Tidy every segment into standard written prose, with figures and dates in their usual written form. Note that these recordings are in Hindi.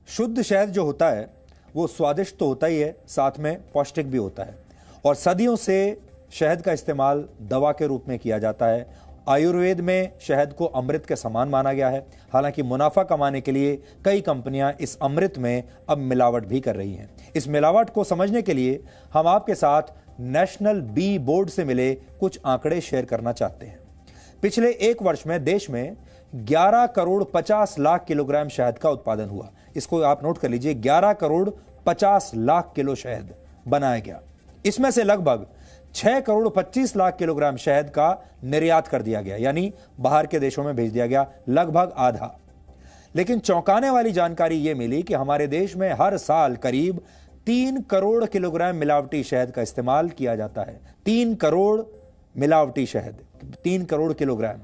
शुद्ध शहद जो होता है वो स्वादिष्ट तो होता ही है, साथ में पौष्टिक भी होता है। और सदियों से शहद का इस्तेमाल दवा के रूप में किया जाता है। आयुर्वेद में शहद को अमृत के समान माना गया है। हालांकि मुनाफा कमाने के लिए कई कंपनियां इस अमृत में अब मिलावट भी कर रही हैं। इस मिलावट को समझने के लिए हम आपके साथ नेशनल बी बोर्ड से मिले कुछ आंकड़े शेयर करना चाहते हैं। पिछले एक वर्ष में देश में 11 करोड़ 50 लाख किलोग्राम शहद का उत्पादन हुआ। इसको आप नोट कर लीजिए, 11 करोड़ 50 लाख किलो शहद बनाया गया। इसमें से लगभग 6 करोड़ 25 लाख किलोग्राम शहद का निर्यात कर दिया गया, यानी बाहर के देशों में भेज दिया गया, लगभग आधा। लेकिन चौंकाने वाली जानकारी यह मिली कि हमारे देश में हर साल करीब 3 करोड़ किलोग्राम मिलावटी शहद का इस्तेमाल किया जाता है। 3 करोड़ मिलावटी शहद, 3 करोड़ किलोग्राम।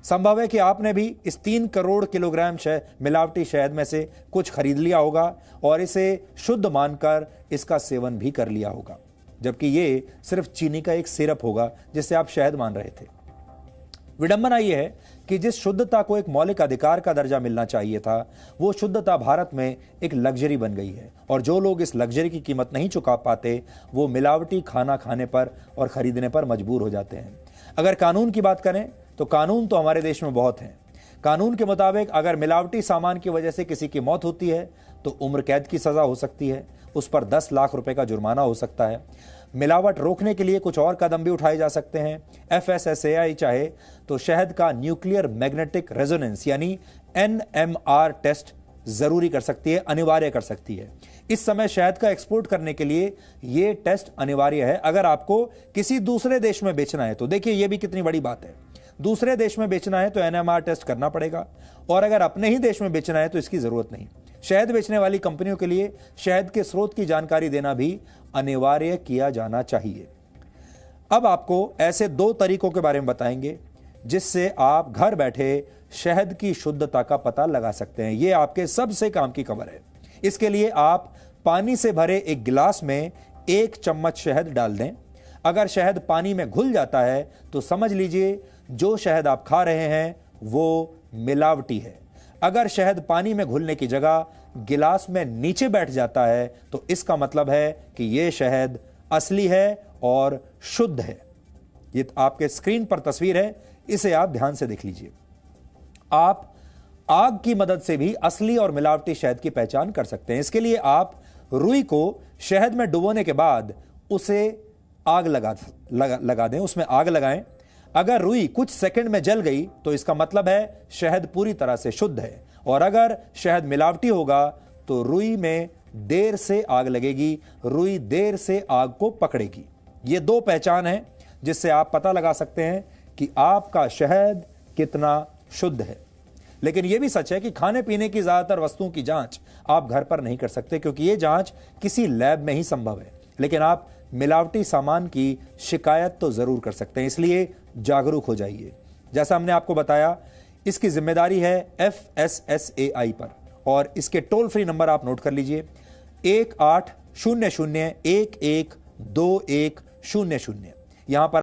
संभव है कि आपने भी इस 3 करोड़ किलोग्राम मिलावटी शहद में से कुछ खरीद लिया होगा और इसे शुद्ध मानकर इसका सेवन भी कर लिया होगा, जबकि ये सिर्फ चीनी का एक सिरप होगा जिससे आप शहद मान रहे थे। विडंबना यह है कि जिस शुद्धता को एक मौलिक अधिकार का दर्जा मिलना चाहिए था, वो शुद्धता भारत में एक लग्जरी बन गई है। और जो लोग इस लग्जरी की कीमत नहीं चुका पाते, वो मिलावटी खाना खाने पर और खरीदने पर मजबूर हो जाते हैं। अगर कानून की बात करें तो कानून तो हमारे देश में बहुत हैं। कानून के मुताबिक अगर मिलावटी सामान की वजह से किसी की मौत होती है तो उम्र कैद की सजा हो सकती है, उस पर 10 लाख रुपए का जुर्माना हो सकता है। मिलावट रोकने के लिए कुछ और कदम भी उठाए जा सकते हैं। FSSAI चाहे तो शहद का न्यूक्लियर मैग्नेटिक रेजोनेंस यानी NMR टेस्ट जरूरी कर सकती है, अनिवार्य कर सकती है। इस समय शहद का एक्सपोर्ट करने के लिए यह टेस्ट अनिवार्य है। अगर आपको किसी दूसरे देश में बेचना है तो देखिए यह भी कितनी बड़ी बात है। दूसरे देश में बेचना है तो NMR टेस्ट करना पड़ेगा, और अगर अपने ही देश में बेचना है तो इसकी जरूरत नहीं। शहद बेचने वाली कंपनियों के लिए शहद के स्रोत की जानकारी देना भी अनिवार्य किया जाना चाहिए। अब आपको ऐसे 2 तरीकों के बारे में बताएंगे जिससे आप घर बैठे शहद की शुद्धता का पता लगा सकते हैं। यह आपके सबसे काम की खबर है। इसके लिए आप पानी से भरे एक गिलास में 1 चम्मच शहद डाल दें। अगर शहद पानी में घुल जाता है तो समझ लीजिए जो शहद आप खा रहे हैं वो मिलावटी है। अगर शहद पानी में घुलने की जगह गिलास में नीचे बैठ जाता है तो इसका मतलब है कि यह शहद असली है और शुद्ध है। ये आपके स्क्रीन पर तस्वीर है, इसे आप ध्यान से देख लीजिए। आप आग की मदद से भी असली और मिलावटी शहद की पहचान कर सकते हैं। इसके लिए आप रुई को शहद में डुबोने के बाद उसे आग लगा दें, उसमें आग लगाएं। अगर रुई कुछ सेकंड में जल गई तो इसका मतलब है शहद पूरी तरह से शुद्ध है, और अगर शहद मिलावटी होगा तो रुई में देर से आग लगेगी, रुई देर से आग को पकड़ेगी। ये 2 पहचान है जिससे आप पता लगा सकते हैं कि आपका शहद कितना शुद्ध है। लेकिन यह भी सच है कि खाने पीने की ज्यादातर वस्तुओं की जांच आप घर पर नहीं कर सकते, क्योंकि यह जांच किसी लैब में ही संभव है। लेकिन आप मिलावटी सामान की शिकायत तो जरूर कर सकते हैं, इसलिए जागरूक हो जाइए। जैसा हमने आपको बताया, इसकी जिम्मेदारी है FSSAI पर, और इसके टोल फ्री नंबर आप नोट कर लीजिए, 1800 11 2100। यहां पर